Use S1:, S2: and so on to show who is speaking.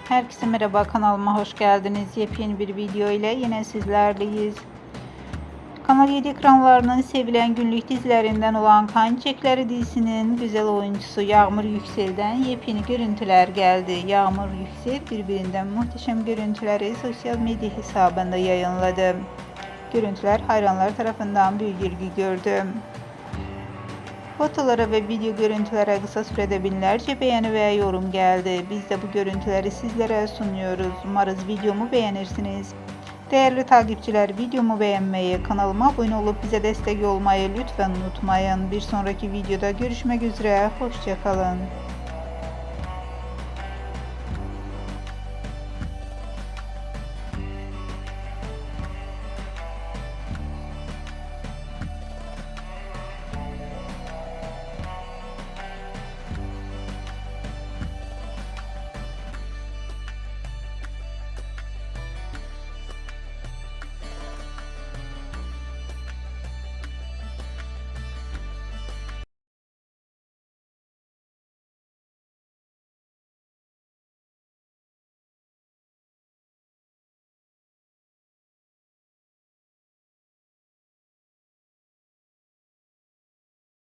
S1: Herkese merhaba, kanalıma hoş geldiniz. Yepyeni bir video ile yine sizlerleyiz. Kanal 7 ekranlarının sevilen günlük dizilerinden olan Kan Çiçekleri dizisinin güzel oyuncusu Yağmur Yüksel'den yepyeni görüntüler geldi. Yağmur Yüksel birbirinden muhteşem görüntüleri sosyal medya hesabında yayınladı. Görüntüler hayranlar tarafından büyük ilgi gördü. Fotolara ve video görüntülere kısa sürede binlerce beğeni ve yorum geldi. Biz de bu görüntüleri sizlere sunuyoruz. Umarız videomu beğenirsiniz. Değerli takipçiler, videomu beğenmeyi, kanalıma abone olup bize destek olmayı lütfen unutmayın. Bir sonraki videoda görüşmek üzere. Hoşça kalın.